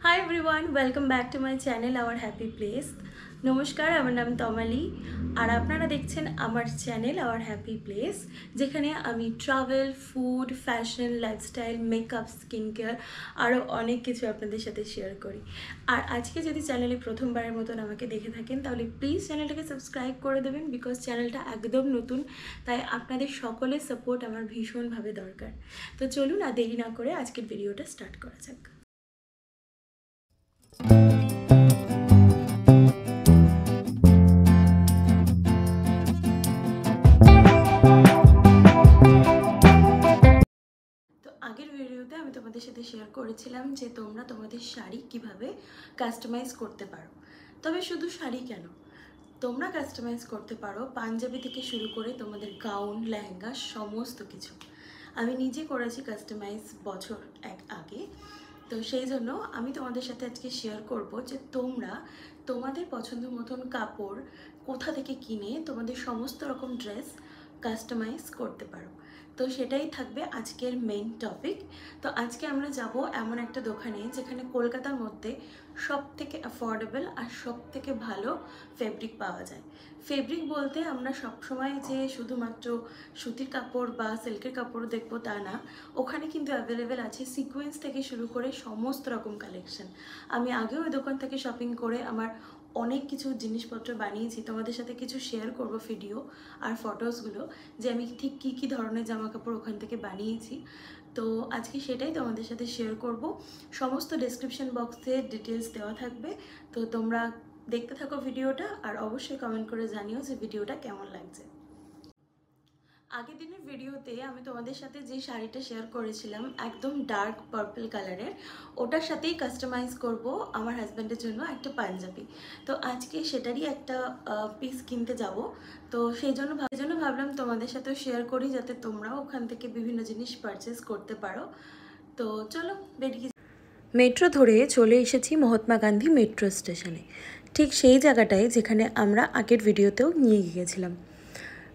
Hi everyone, welcome back to my channel Our Happy Place. নমস্কার, আমার নাম তমালি আর আপনারা দেখছেন আমার চ্যানেল Our Happy Place, যেখানে আমি travel, food, fashion, lifestyle, makeup, skin care আরও অনেক কিছু আপনাদের সাথে শেয়ার করি। আর আজকে যদি চ্যানেলে প্রথমবারের মতন আমাকে দেখে থাকেন তাহলে প্লিজ চ্যানেলটাকে সাবস্ক্রাইব করে দেবেন, বিকজ চ্যানেলটা একদম নতুন, তাই আপনাদের সকলের সাপোর্ট আমার ভীষণভাবে দরকার। তো চলুন আর দেরি না করে আজকের ভিডিওটা স্টার্ট করা যাক। আগের ভিডিওতে আমি তোমাদের সাথে শেয়ার করেছিলাম যে তোমরা তোমাদের শাড়ি কিভাবে কাস্টমাইজ করতে পারো। তবে শুধু শাড়ি কেন, তোমরা কাস্টমাইজ করতে পারো পাঞ্জাবি থেকে শুরু করে তোমাদের গাউন, লেহেঙ্গা, সমস্ত কিছু। আমি নিজে করেছি কাস্টমাইজ বছর আগে, তো সেই জন্য আমি তোমাদের সাথে আজকে শেয়ার করব যে তোমরা তোমাদের পছন্দ মতন কাপড় কোথা থেকে কিনে তোমাদের সমস্ত রকম ড্রেস কাস্টমাইজ করতে পারো। তো সেটাই থাকবে আজকের মেইন টপিক। তো আজকে আমরা যাব এমন একটা দোকানে যেখানে কলকাতার মধ্যে সব থেকে অ্যাফোর্ডেবল আর সব থেকে ভালো ফেব্রিক পাওয়া যায়। ফেব্রিক বলতে আমরা সবসময় যে শুধুমাত্র সুতির কাপড় বা সিল্কের কাপড় দেখবো তা না, ওখানে কিন্তু অ্যাভেলেবেল আছে সিকোয়েন্স থেকে শুরু করে সমস্ত রকম কালেকশন। আমি আগেও ওই দোকান থেকে শপিং করে আমার অনেক কিছু জিনিসপত্র বানিয়েছি, তোমাদের সাথে কিছু শেয়ার করব ভিডিও আর ফটোসগুলো, যে আমি ঠিক কী কী ধরনের জামা কাপড় ওখান থেকে বানিয়েছি। তো আজকে সেটাই তোমাদের সাথে শেয়ার করব। সমস্ত ডেসক্রিপশন বক্সে ডিটেলস দেওয়া থাকবে, তো তোমরা দেখতে থাকো ভিডিওটা আর অবশ্যই কমেন্ট করে জানিও যে ভিডিওটা কেমন লাগছে। আগের দিনের ভিডিওতে আমি তোমাদের সাথে যে শাড়িটা শেয়ার করেছিলাম একদম ডার্ক পার্পল কালারের, ওটার সাথেই কাস্টমাইজ করব আমার হাজব্যান্ডের জন্য একটা পাঞ্জাবি। তো আজকে সেটারই একটা পিস কিনতে যাব, তো সেই জন্য ভাবলাম তোমাদের সাথেও শেয়ার করি যাতে তোমরাও ওখান থেকে বিভিন্ন জিনিস পারচেস করতে পারো। তো চলো বেরিয়ে। মেট্রো ধরে চলে এসেছি মহাত্মা গান্ধী মেট্রো স্টেশনে, ঠিক সেই জায়গাটায় যেখানে আমরা আগের ভিডিওতেও নিয়ে গিয়েছিলাম।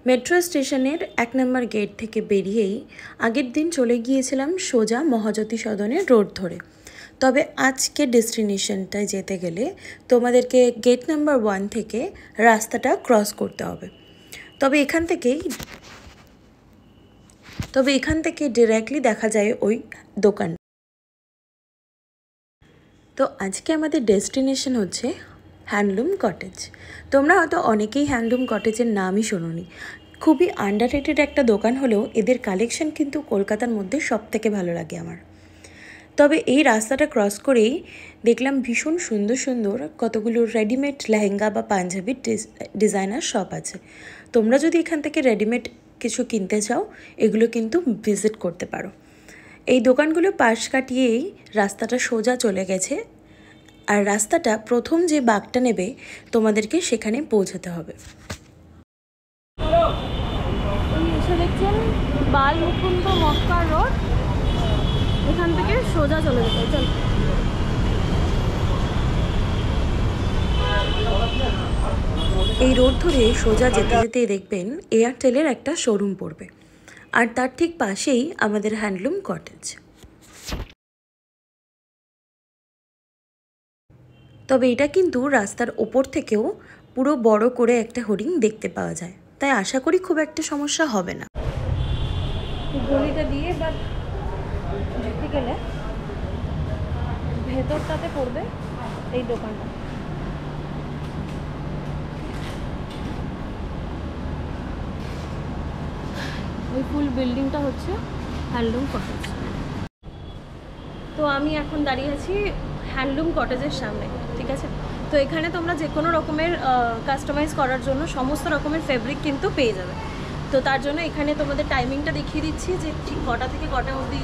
মেট্রো স্টেশনের 1 নম্বর গেট থেকে বেরিয়েই আগের দিন চলে গিয়েছিলাম সোজা মহাজ্যোতি সদনের রোড ধরে। তবে আজকে ডেস্টিনেশনটায় যেতে গেলে তোমাদেরকে গেট নাম্বার 1 থেকে রাস্তাটা ক্রস করতে হবে। তবে এখান থেকে ডিরেক্টলি দেখা যায় ওই দোকান। তো আজকে আমাদের ডেস্টিনেশন হচ্ছে হ্যান্ডলুম কটেজ। তোমরা হয়তো অনেকেই হ্যান্ডলুম কটেজের নামই শোনোনি। খুবই আন্ডাররেটেড একটা দোকান হলেও এদের কালেকশন কিন্তু কলকাতার মধ্যে সব থেকে ভালো লাগে আমার। তবে এই রাস্তাটা ক্রস করেই দেখলাম ভীষণ সুন্দর সুন্দর কতগুলো রেডিমেড লেহেঙ্গা বা পাঞ্জাবির ডিজাইনার শপ আছে। তোমরা যদি এখান থেকে রেডিমেড কিছু কিনতে চাও এগুলো কিন্তু ভিজিট করতে পারো। এই দোকানগুলো পাশ কাটিয়েই রাস্তাটা সোজা চলে গেছে, আর রাস্তাটা প্রথম যে বাঁকটা নেবে তোমাদেরকে সেখানে পৌঁছাতে হবে। এসে দেখছেন বাল মুকুন্দ মক্কা রোড, এখান থেকে সোজা চলে যেতে। চল, এই রোড ধরে সোজা যেতে যেতেই দেখবেন এয়ারটেলের একটা শোরুম পড়বে, আর তার ঠিক পাশেই আমাদের হ্যান্ডলুম কটেজ। তবে এটা কিন্তু রাস্তার ওপর থেকেও পুরো বড় করে একটা হোর্ডিং দেখতে পাওয়া যায়, তাই আশা করি খুব একটা সমস্যা হবে না। গলিটা দিয়ে বা ঢুকতে গেলে ভেতরটাতে পড়বে এই দোকানটা। ওই ফুল বিল্ডিংটা হচ্ছে হ্যান্ডলুম কটেজ। তো আমি এখন দাঁড়িয়ে আছি হ্যান্ডলুম কটেজের সামনে, ঠিক আছে। তো এখানে তোমরা যে কোনো রকমের কাস্টমাইজ করার জন্য সমস্ত রকমের ফেব্রিক কিন্তু পেয়ে যাবে। তো তার জন্য এখানে তোমাদের টাইমিংটা দেখিয়ে দিচ্ছি যে ঠিক কটা থেকে কটা অবধি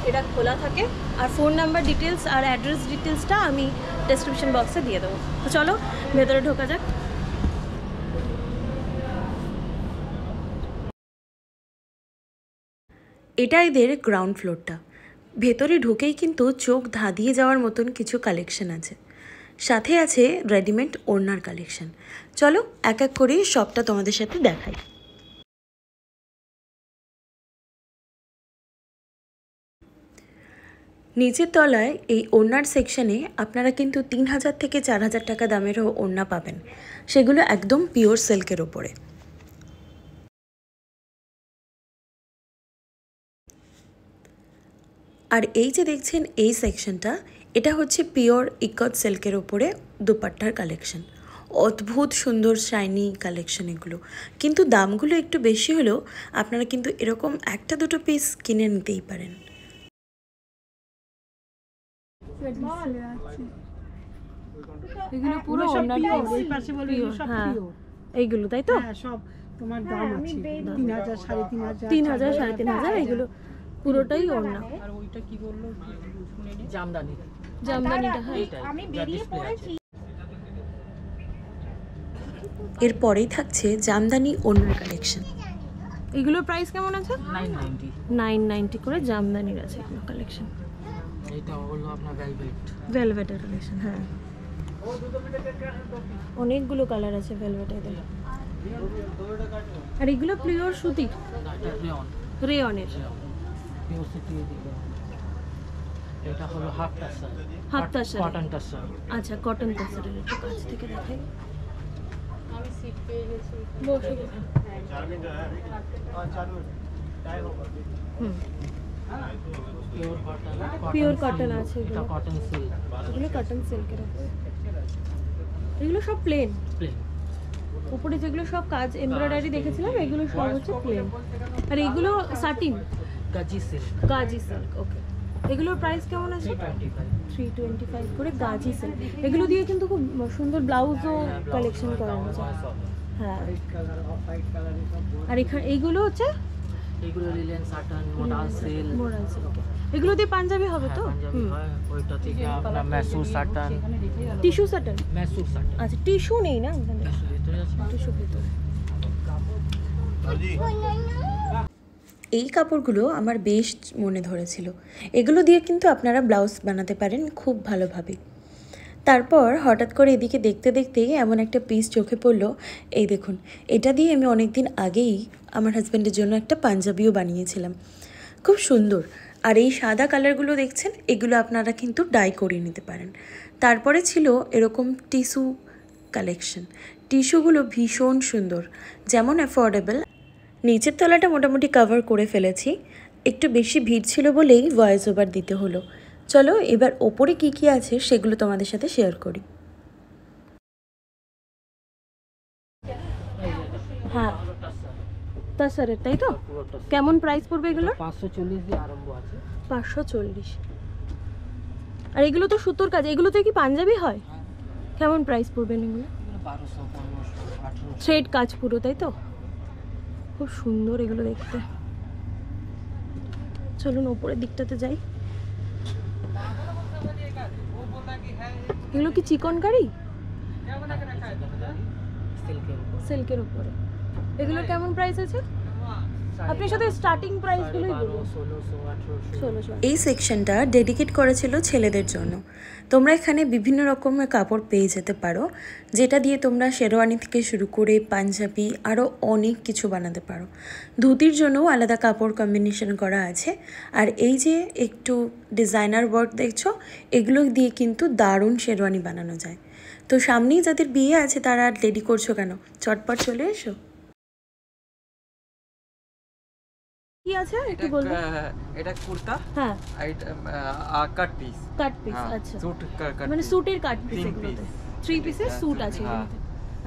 এটা খোলা থাকে, আর ফোন নাম্বার ডিটেলস আর অ্যাড্রেস ডিটেলসটা আমি ডেসক্রিপশন বক্সে দিয়ে দেবো। তো চলো ভেতরে ঢোকা যাক। এটা এদের গ্রাউন্ড ফ্লোরটা। ভেতরে ঢুকেই কিন্তু চোখ ধাঁধিয়ে যাওয়ার মতন কিছু কালেকশন আছে, সাথে আছে রেডিমেড ওড়নার কালেকশন। চলো এক এক করে সবটা তোমাদের সাথে দেখাই। নিচের তলায় এই ওড়নার সেকশনে আপনারা কিন্তু 3000 থেকে 4000 টাকা দামেরও ওড়না পাবেন, সেগুলো একদম পিওর সিল্কের ওপরে। আর এই যে দেখছেন এই সেকশনটা, এটা হচ্ছে পিওর ইকত সিল্কের ওপরে দুপাট্টার কালেকশন। অদ্ভুত সুন্দর শাইনি কালেকশন এগুলো, কিন্তু দামগুলো একটু বেশি হলেও আপনারা কিন্তু এরকম একটা দুটো পিস কিনে নিতেই পারেন। এগুলো পুরো অন্যান্য এইগুলো তাই তো সব তোমার দাম আছে 3000 3500 3000 3500 এগুলো পুরোটাই ওড়না। আর ওইটা কি বললো জামদানি, জামদানিটা হ্যাঁ আমি বেরিয়ে পড়েছি। এরপরেই থাকছে জামদানি ওড়নার কালেকশন। এগুলোর প্রাইস কেমন আছে? 990। 990 করে জামদানির আছে এগুলো কালেকশন। এটা হলো আপনার ভেলভেটের কালেকশন। হ্যাঁ, অনেকগুলো কালার আছে ভেলভেটের। আর এগুলো পিওর সুতি, রেয়নের। এটা হলো হাফ টাসর, কটন টাসর। আচ্ছা কটন টাসরের একটু কাছ থেকে দেখাই। আমি সিট পেয়ে গেছি, বসে গেছি। পিওর কটন আছে এগুলো, কটন সিল্ক, এগুলো কটন সিল্কের উপরে। এগুলো সব প্লেন, উপরে যেগুলো সব কাজ এমব্রয়ডারি দেখেছিলাম এগুলো সব হচ্ছে প্লেন। আর এগুলো সাটিন, গাজি সিল্ক। গাজি সিল্ক। ওকে, এগুলোর প্রাইস কেমন আছে? 325 করে গাজি সিল্ক। এগুলো দিয়ে কিন্তু খুব সুন্দর ব্লাউজও কালেকশন করানো যায়। হ্যাঁ, আর এখানে এইগুলো হচ্ছে এগুলো linen certain, modal silk. Moral silk. এগুলো দিয়ে পাঞ্জাবি হবে তো? ওইটা থেকে আপনার ম্যাসুর সাটন, টিস্যু সাটন। ম্যাসুর সাটন। আচ্ছা, টিস্যু নেই না ওখানে? ভিতরে আছে টিস্যু ভিতরে। এই কাপড়গুলো আমার বেশ মনে ধরেছিল। এগুলো দিয়ে কিন্তু আপনারা ব্লাউজ বানাতে পারেন খুব ভালোভাবে। তারপর হঠাৎ করে এদিকে দেখতে দেখতেই এমন একটা পিস চোখে পড়লো। এই দেখুন, এটা দিয়ে আমি অনেক দিন আগেই আমার হাজব্যান্ডের জন্য একটা পাঞ্জাবিও বানিয়েছিলাম, খুব সুন্দর। আর এই সাদা কালারগুলো দেখছেন, এগুলো আপনারা কিন্তু ডাই করিয়ে নিতে পারেন। তারপরে ছিল এরকম টিস্যু কালেকশন। টিস্যুগুলো ভীষণ সুন্দর, যেমন অ্যাফোর্ডেবল। নিচের তলাটা মোটামুটি কভার করে ফেলেছি, একটু বেশি ভিড় ছিল বলেই ভয়েস ওভার দিতে হলো। চলো এবার ওপরে কি কি আছে সেগুলো তোমাদের সাথে শেয়ার করি। হ্যাঁ, তাসারের তাই তো? কেমন প্রাইস পড়বে এগুলো? 540 দিয়ে আরম্ভ আছে। 540। আর এগুলো তো সুতোর কাজ, এগুলোতে কি পাঞ্জাবি হয়? কেমন প্রাইস পড়বে এগুলো? 1200, 1500, 1800। থ্রেড কাজ পুরো তাই তো? খুব সুন্দর এগুলো দেখতে। চলুন ওপরের দিকটাতে যাই। এগুলো কি চিকনকারি? সিল্কের উপরে। এগুলোর কেমন প্রাইস আছে? আপনি সাথে স্টার্টিং প্রাইসগুলোই বলুন। 1600। এই সেকশনটা ডেডিকেট করেছিল ছেলেদের জন্য। তোমরা এখানে বিভিন্ন রকমের কাপড় পেয়ে যেতে পারো, যেটা দিয়ে তোমরা শেরওয়ানি থেকে শুরু করে পাঞ্জাবি আরও অনেক কিছু বানাতে পারো। ধুতির জন্যও আলাদা কাপড় কম্বিনেশন করা আছে। আর এই যে একটু ডিজাইনার ওয়ার্ক দেখছো, এগুলো দিয়ে কিন্তু দারুণ শেরওয়ানি বানানো যায়। তো সামনেই যাদের বিয়ে আছে তারা আর রেডি করছো কেন, চটপট চলে এসো। কি আছে একটু বলবেন? এটা কুর্তা, হ্যাঁ, এটা কাট পিস। Cut piece. আচ্ছা, স্যুট কাট, মানে স্যুটের কাট পিস এগুলোতে। 3 পিসের হ্যাঁ, স্যুট আছে হ্যাঁ। এগুলোতে।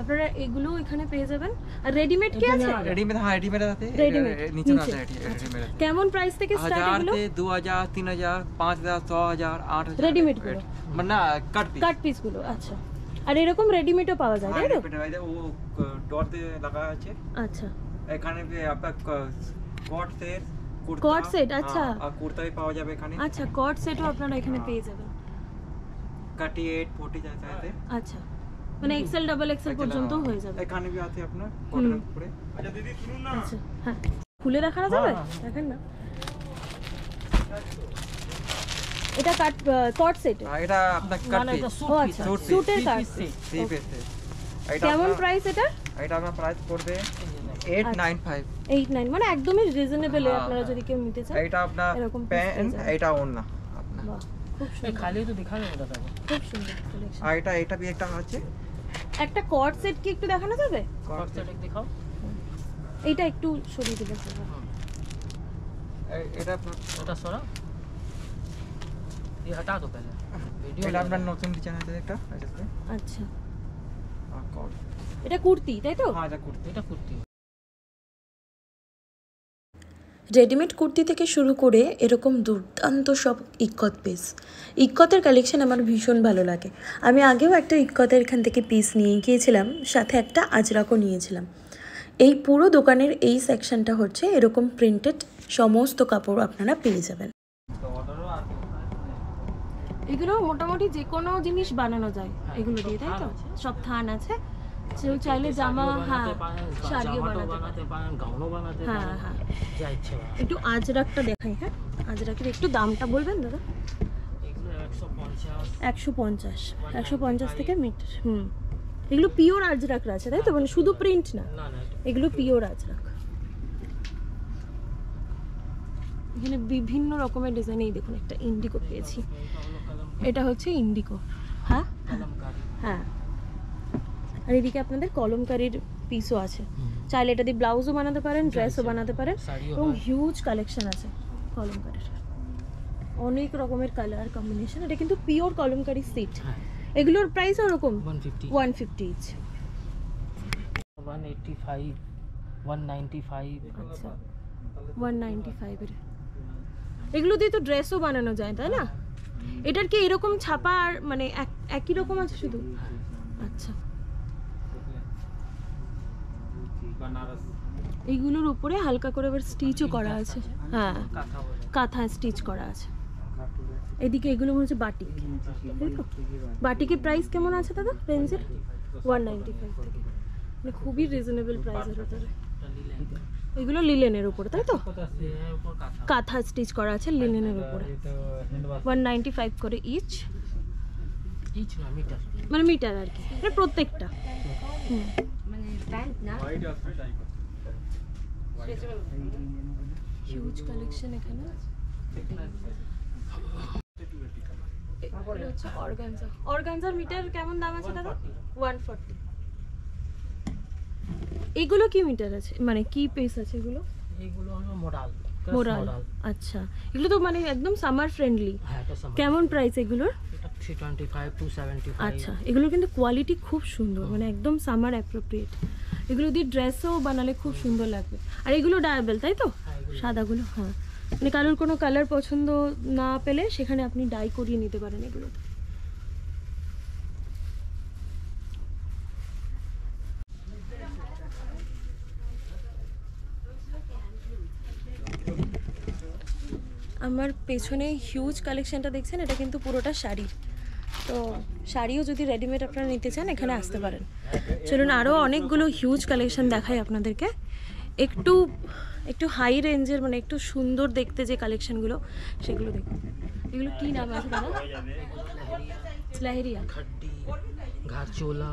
আপনারা এগুলো এখানে পেয়ে যাবেন। আর রেডিমেড কি আছে? রেডিমেড, হ্যাঁ রেডিমেড আছে, রেডিমেড নিচে নিচে। আছে রেডিমেড আছে। কেমন প্রাইস থেকে স্টার্ট 1000 এগুলো? से 2000, 3000, 5000, 6000, 8000 রেডিমেড গুলো? মানে না, কাট পিস। কাট পিস গুলো, আচ্ছা। আর এরকম রেডিমেডও পাওয়া যায় তাই তো? রেডিমেড ও ডট দিয়ে লাগা আছে। আচ্ছা, এখানে আপনার coat set, kurta, coat set. আচ্ছা, আর কুর্তা भी পাওয়া যাবে এখানে। আচ্ছা, কোট সেটও আপনারা এখানে পেয়ে যাবেন। 38, 40 চাইতে। আচ্ছা, মানে এক্সেল ডাবল এক্সেল পর্যন্ত হয়ে যাবে। এখানে भी আছে আপনার কটনের উপরে। আচ্ছা, হ্যাঁ, খুলে দেখানো যাবে? দেখেন না, এটা কাট কোট সেট। এটা আপনার কাট পিস। ও আচ্ছা, স্যুটের কাট পিস। Three piece. কেমন প্রাইস এটা? এটা আপনার প্রাইস পড়বে 895। 89, মানে একদমই রিজনেবল আপনারা যদি কেউ নিতে চান। এটা আপনার এরকম piece প্যান্ট, পেয়ে যাবেন। এটা ওড়না আপনার। বাহ খুব সুন্দর, खाली तो दिखा नहीं दादा को খুব সুন্দর কালেকশন। আর এটা भी একটা আছে একটা কর্ড সেট কি একটু দেখানো যাবে? कॉर्ड सेट एक दिखाओ। এইটা একটু সরিয়ে দিলে হবে। এটা আপনার এটা সরা ये हटा दो पहले वीडियो এটা আপনার নতুন ডিজাইন আছে একটা আচ্ছা আর কোড এটা কুর্তি তাই তো? হ্যাঁ এটা কুর্তি এটা কুর্তি রেডিমেড কুর্তি থেকে শুরু করে এরকম দুর্দান্ত সব ইক্কত পিস। ইক্কতের কালেকশন আমার ভীষণ ভালো লাগে। আমি আগেও একটা ইক্কতের এখান থেকে পিস নিয়ে গিয়েছিলাম, সাথে একটা আজরাকও নিয়েছিলাম। এই পুরো দোকানের এই সেকশনটা হচ্ছে এরকম প্রিন্টেড সমস্ত কাপড় আপনারা পেয়ে যাবেন। এগুলো মোটামুটি যে কোনো জিনিস বানানো যায় এগুলো দিয়ে, তাই তো? সব থান আছে, কেউ চাইলে জামা, হ্যাঁ শাড়িও বানাতে পারে, গাউনও বানাতে পারে, হ্যাঁ হ্যাঁ। যা ইচ্ছে বানাতে। একটু আজরাকটা দেখাই, হ্যাঁ আজরাকের একটু দামটা বলবেন দাদা? এগুলো 150 150 থেকে মিটার। এগুলো পিওর আজরাক আছে তাই তো, মানে শুধু প্রিন্ট না, না না এগুলো পিওর আজরাক। এখানে বিভিন্ন রকমের ডিজাইন, এই দেখুন একটা ইন্ডিগো পেয়েছি, এটা হচ্ছে ইন্ডিগো, হ্যাঁ হ্যাঁ। আর এদিকে আপনাদের কলমকারীর পিসও আছে, চাইলে এটা দিয়ে ব্লাউজও বানাতে পারেন, ড্রেসও বানাতে পারেন, এবং হিউজ কালেকশন আছে কলমকারীর, অনেক রকমের কালার কম্বিনেশন। এটা কিন্তু পিওর কলমকারী সেট। এগুলোর প্রাইস ওরকম 150 ইচ, 185 195। আচ্ছা 195 এর। এগুলো দিয়ে তো ড্রেসও বানানো যায় তাই না? এটার কি এরকম ছাপা আর মানে একই রকম আছে শুধু? আচ্ছা এইগুলোর উপরে হালকা করে আবার স্টিচও করা আছে, হ্যাঁ কাঁথা স্টিচ করা আছে। এদিকে এগুলো হচ্ছে বাটিক, তাই তো? বাটিকের প্রাইস কেমন আছে দাদা রেঞ্জের? 195 থেকে, মানে খুবই রিজনেবল প্রাইসের ভিতরে। এগুলো লিলেনের উপরে তাই তো? কাঁথা স্টিচ করা আছে লিলেনের উপরে, 195 করে ইচ, ইচ না মিটার, মানে মিটার আর কি, মানে প্রত্যেকটা। হিউজ কালেকশন এখানে। অর্গানজা, অর্গানজার মিটার কেমন দাম আছে দাদা? 140। এগুলো কি মিটার আছে, মানে কি পিস আছে এগুলো? এগুলো হলো মোডাল মোরাল, আচ্ছা। এগুলো তো মানে একদম সামার ফ্রেন্ডলি। হ্যাঁ এটা সামার। কেমন প্রাইস এগুলোর? এটা 325 275। আচ্ছা এগুলোর কিন্তু কোয়ালিটি খুব সুন্দর, মানে একদম সামার অ্যাপ্রোপ্রিয়েট। এগুলো দিয়ে ড্রেসও বানালে খুব সুন্দর লাগবে। আর এগুলো ডায়াবেল তাই তো? সাদাগুলো, হ্যাঁ, মানে কারোর কোনো কালার পছন্দ না পেলে সেখানে আপনি ডাই করিয়ে নিতে পারেন এগুলো। আমার পেছনে হিউজ কালেকশনটা দেখছেন, এটা কিন্তু পুরোটা শাড়ি। তো শাড়িও যদি রেডিমেড আপনারা নিতে চান এখানে আসতে পারেন। চলুন আরও অনেকগুলো হিউজ কালেকশন দেখাই আপনাদেরকে। একটু একটু হাই রেঞ্জের, মানে একটু সুন্দর দেখতে যে কালেকশনগুলো সেগুলো দেখুন। এগুলো কি নাম আছে দাদা? লাহেরিয়া, खड्डी, घाचोला,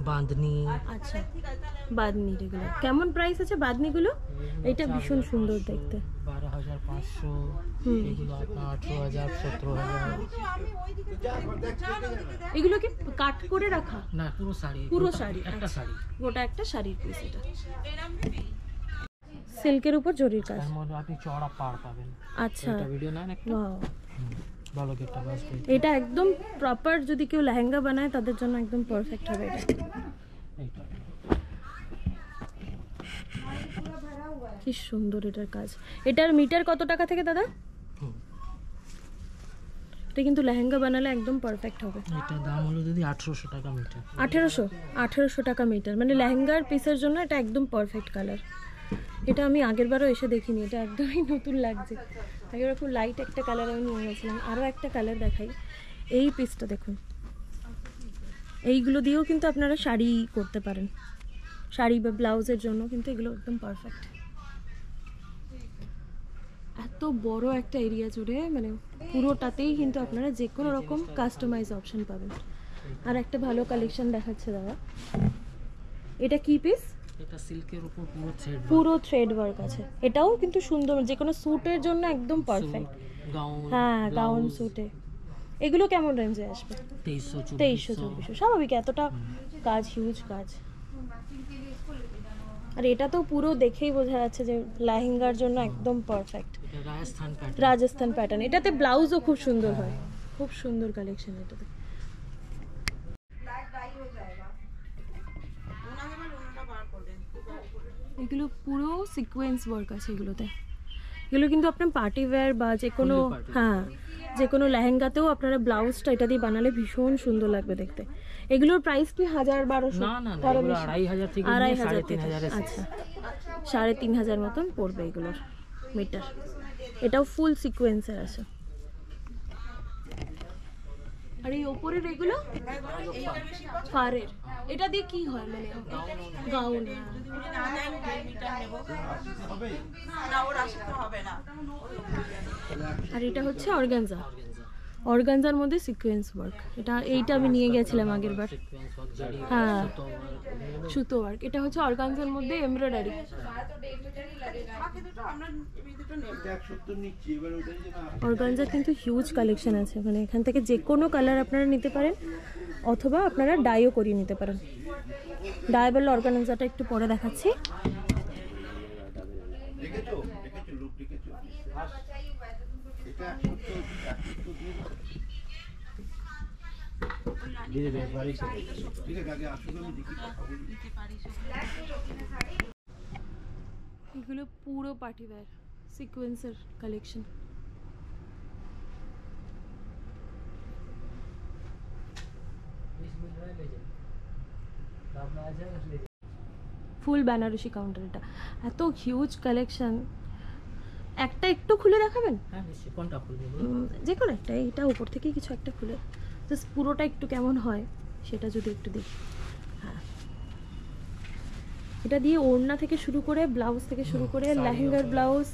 बांधनी। আচ্ছা বাদনির। এগুলো কেমন প্রাইস আছে বাদনিগুলো? এটা ভীষণ সুন্দর দেখতে, 12500। এগুলো আপনার 18000 17000। এগুলো কি কাট করে রাখা? না পুরো শাড়ি, পুরো শাড়ি, একটা শাড়ি, গোটা একটা শাড়ির পিস। এটা সিল্কের উপর জরির কাজ। তার মধ্যে আপনি চওড়া পাড় পাবেন। আচ্ছা এটা ভিডিও না একটা ওয়াও, ভালো একটা বাস। এটা একদম প্রপার, যদি কেউ লেহেঙ্গা বানায় তাদের জন্য একদম পারফেক্ট হবে এটা। এইটা কি সুন্দর এটার কাজ। এটার মিটার কত টাকা থেকে দাদা? এটা কিন্তু লেহেঙ্গা বানালে একদম পারফেক্ট হবে। এটার দাম হলো যদি 1800 টাকা মিটার। 1800 টাকা মিটার, মানে লেহেঙ্গার পিসের জন্য এটা একদম পারফেক্ট কালার। এটা আমি আগের বারও এসে দেখিনি, এটা একদমই নতুন লাগছে। আগের খুব লাইট একটা কালার আমি নিয়ে গেছিলাম। আরও একটা কালার দেখাই, এই পিসটা দেখুন। এইগুলো দিয়েও কিন্তু আপনারা শাড়ি করতে পারেন, শাড়ি বা ব্লাউজের জন্য কিন্তু এগুলো একদম পারফেক্ট। এত বড় একটা এরিয়া জুড়ে, মানে পুরোটাতেই কিন্তু আপনারা যে কোনো রকম কাস্টমাইজ অপশন পাবেন। আর একটা ভালো কালেকশন দেখাচ্ছে দাদা। এটা কি পিস? এটা সিল্কের উপর পুরো থ্রেড পুরো থ্রেড ওয়ার্ক আছে। এটাও কিন্তু সুন্দর, যে কোনো স্যুটের জন্য একদম পারফেক্ট। গাউন, হ্যাঁ, গাউন স্যুটে এগুলো কেমন রেঞ্জে আসবে? 2300-2400। স্বাভাবিক, এতটা কাজ, হিউজ কাজ। আর এটা তো পুরো দেখেই বোঝা যাচ্ছে যে লেহেঙ্গার জন্য একদম পারফেক্ট। এটা রাজস্থান প্যাটার্ন। রাজস্থান প্যাটার্ন। এটাতে ব্লাউজও খুব সুন্দর হয়, খুব সুন্দর কালেকশন এটাতে। এগুলো পুরো সিকোয়েন্স ওয়ার্ক আছে এগুলোতে। এগুলো কিন্তু আপনার পার্টি ওয়্যার বা যে কোনো, হ্যাঁ, যে কোনো লেহেঙ্গাতেও আপনারা ব্লাউজটা এটা দিয়ে বানালে ভীষণ সুন্দর লাগবে দেখতে। এগুলোর প্রাইস কি 1000-1200? না না না, এগুলো 2500 থেকে 3500 আচ্ছা, 3500 মতন পড়বে এগুলোর মিটার। এটাও ফুল সিকোয়েন্সের আছে। আর এই ওপরের এগুলো ফারের, এটা দিয়ে কি হয় মানে গাউন? আর এটা হচ্ছে অর্গানজা। অর্গানজার মধ্যে সিকোয়েন্স ওয়ার্ক। এইটা আমি নিয়ে গেছিলাম আগের বার। হ্যাঁ, সুতো ওয়ার্ক। এটা হচ্ছে অর্গানজার মধ্যে এমব্রয়ডারি। অর্গানজার কিন্তু হিউজ কালেকশন আছে, মানে এখান থেকে যে কোনো কালার আপনারা নিতে পারেন, অথবা আপনারা ডাইও করিয়ে নিতে পারেন। ডায়াবেল অর্গানজাটা একটু পরে দেখাচ্ছি। এগুলো পুরো পার্টি ওয়্যার সিকোয়েন্সের কালেকশন। ফুল বেনারসি কাউন্টার। এটা এত হিউজ কালেকশন। একটা একটু খুলে দেখাবেন? হ্যাঁ নিশ্চয়ই। কোনটা খুলবে? যে কোনো একটা, এইটা উপর থেকে কিছু একটা খুলে জাস্ট পুরোটা একটু কেমন হয় সেটা যদি একটু দেখি। হ্যাঁ, এটা দিয়ে ওড়না থেকে শুরু করে, ব্লাউজ থেকে শুরু করে, লেহেঙ্গার ব্লাউজ,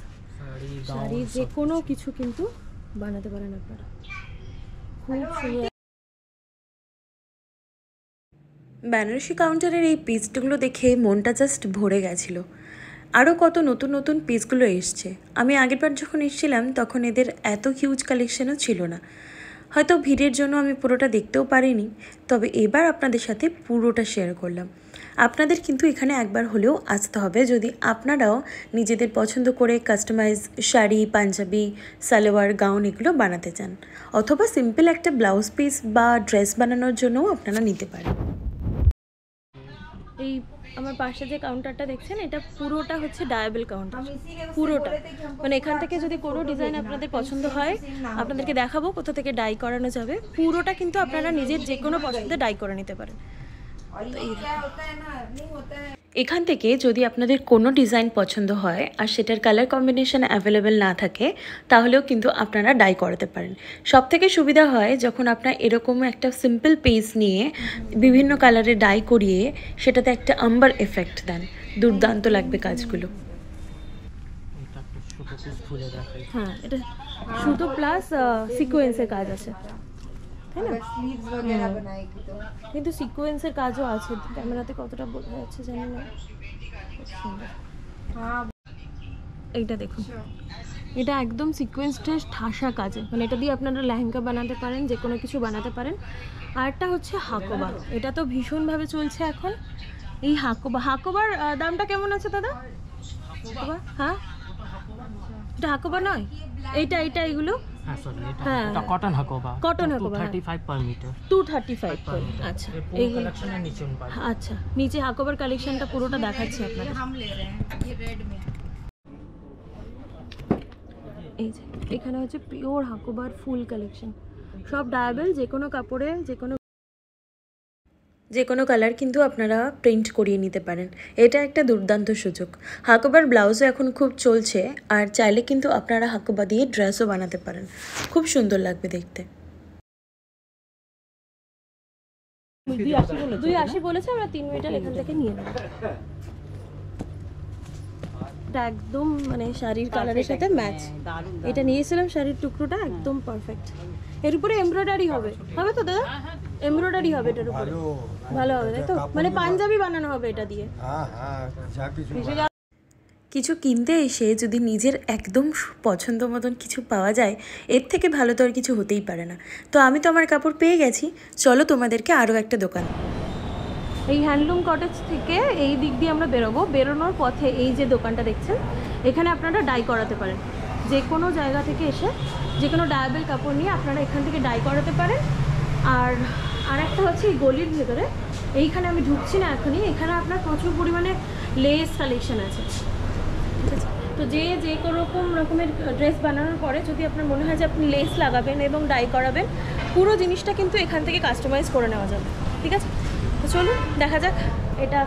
শাড়ি, যে কোনো কিছু কিন্তু বানাতে পারেন আপনারা। খুব সুন্দর। বেনারসি কাউন্টারের এই পিসগুলো দেখে মনটা জাস্ট ভরে গেছিল। আরও কত নতুন নতুন পিসগুলো এসছে। আমি আগেরবার যখন এসেছিলাম তখন এদের এত হিউজ কালেকশনও ছিল না। হয়তো ভিড়ের জন্য আমি পুরোটা দেখতেও পারিনি, তবে এবার আপনাদের সাথে পুরোটা শেয়ার করলাম। আপনাদের কিন্তু এখানে একবার হলেও আসতে হবে যদি আপনারাও নিজেদের পছন্দ করে কাস্টমাইজ শাড়ি, পাঞ্জাবি, সালোয়ার, গাউন এগুলো বানাতে চান, অথবা সিম্পল একটা ব্লাউজ পিস বা ড্রেস বানানোর জন্যও আপনারা নিতে পারেন। এই আমার পাশে যে কাউন্টারটা দেখছেন, এটা পুরোটা হচ্ছে ডায়াবেল কাউন্টার। পুরোটা মানে এখান থেকে যদি কোনো ডিজাইন আপনাদের পছন্দ হয়, আপনাদেরকে দেখাবো কোথা থেকে ডাই করানো যাবে। পুরোটা কিন্তু আপনারা নিজের যে কোনো পছন্দে ডাই করে নিতে পারেন। এখান থেকে যদি আপনাদের কোনো ডিজাইন পছন্দ হয় আর সেটার কালার কম্বিনেশন অ্যাভেলেবেল না থাকে, তাহলেও কিন্তু আপনারা ডাই করাতে পারেন। সব থেকে সুবিধা হয় যখন আপনার এরকম একটা সিম্পল পিস নিয়ে বিভিন্ন কালারে ডাই করিয়ে সেটাতে একটা আম্বার এফেক্ট দেন। দুর্দান্ত লাগবে কাজগুলো। এটা একটু ছোট পিস খুলে দেখাই। হ্যাঁ, এটা সুতো প্লাস সিকোয়েন্সের কাজ আছে, তাই না? কিন্তু সিকোয়েন্সের কাজও আছে। ক্যামেরাতে কতটা বোঝা যাচ্ছে জানি না। এইটা দেখুন, এটা একদম সিকোয়েন্সটা ঠাসা কাজে, মানে এটা দিয়ে আপনারা লেহেঙ্গা বানাতে পারেন, যে কোনো কিছু বানাতে পারেন। আরটা হচ্ছে হাকোবা। এটা তো ভীষণভাবে চলছে এখন এই হাকোবার দামটা কেমন আছে দাদা? হাকোবা, হ্যাঁ, এটা হাকোবা নয়, এইটা এগুলো। হ্যাঁ সরি, হ্যাঁ, এটা cotton Hakoba. Cotton Hakoba 235 per metre. 235 করে। আচ্ছা, এই কালেকশনের নিচে পাবেন। আচ্ছা, নিচে হাকোবার কালেকশনটা পুরোটা দেখাচ্ছি আপনাদের। এই যে এখানে হচ্ছে পিওর হাকোবার ফুল কালেকশন, সব ডায়াবেল। যে কোনো কাপড়ে যে কোনো কালার কিন্তু আপনারা প্রিন্ট করিয়ে নিতে পারেন। এটা একটা দুর্দান্ত সুযোগ। হাকোবার ব্লাউজও এখন খুব চলছে, আর চাইলে কিন্তু আপনারা হাকোবা দিয়ে ড্রেসও বানাতে পারেন, খুব সুন্দর লাগবে দেখতে। 280 বলেছে, আমরা 3 মিটার এখান থেকে নিয়ে নেব। এটা একদম মানে শাড়ির কালারের সাথে ম্যাচ। এটা নিয়েছিলাম শাড়ির টুকরোটা, একদম পারফেক্ট। এর উপরে এমব্রয়ডারি হবে তো দাদা? এমব্রয়ডারি হবে এটার উপরে। ভালো হবে তাই তো, মানে পাঞ্জাবি বানানো হবে এটা দিয়ে। हाँ हाँ जा কিছু কিছু কিনতে এসে যদি নিজের একদম পছন্দ মতন কিছু পাওয়া যায়, এর থেকে ভালো তো আর কিছু হতেই পারে না। তো আমি তো আমার কাপড় পেয়ে গেছি, চলো তোমাদেরকে আরও একটা দোকান। এই হ্যান্ডলুম কটেজ থেকে এই দিক দিয়ে আমরা বেরোবো। বেরোনোর পথে এই যে দোকানটা দেখছেন, এখানে আপনারা ডাই করাতে পারেন। যে কোনো জায়গা থেকে এসে যে কোনো ডায়াবেল কাপড় নিয়ে আপনারা এখান থেকে ডাই করাতে পারেন। আর একটা হচ্ছে এই গলির ভেতরে, এইখানে আমি ঢুকছি না এখনই, এখানে আপনার প্রচুর পরিমাণে লেস কালেকশন আছে, ঠিক আছে? তো যে কোনো রকমের ড্রেস বানানোর পরে যদি আপনার মনে হয় যে আপনি লেস লাগাবেন এবং ডাই করাবেন, পুরো জিনিসটা কিন্তু এখান থেকে কাস্টমাইজ করে নেওয়া যাবে, ঠিক আছে? তো চলুন দেখা যাক এটা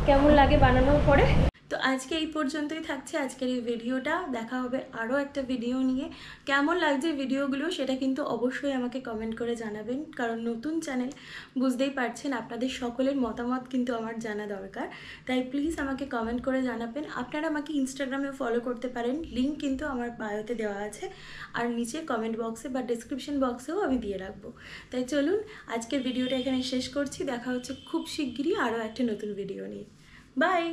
কেমন লাগে বানানোর পরে। তো আজকে এই পর্যন্তই থাকছে আজকের এই ভিডিওটা। দেখা হবে আরও একটা ভিডিও নিয়ে। কেমন লাগছে ভিডিওগুলো সেটা কিন্তু অবশ্যই আমাকে কমেন্ট করে জানাবেন, কারণ নতুন চ্যানেল, বুঝতেই পারছেন, আপনাদের সকলের মতামত কিন্তু আমার জানা দরকার। তাই প্লিজ আমাকে কমেন্ট করে জানাবেন। আপনারা আমাকে ইনস্টাগ্রামে ফলো করতে পারেন, লিঙ্ক কিন্তু আমার বায়োতে দেওয়া আছে, আর নিচে কমেন্ট বক্সে বা ডেসক্রিপশন বক্সেও আমি দিয়ে রাখবো। তাই চলুন আজকের ভিডিওটা এখানে শেষ করছি। দেখা হচ্ছে খুব শিগগিরই আরও একটা নতুন ভিডিও নিয়ে। বাই।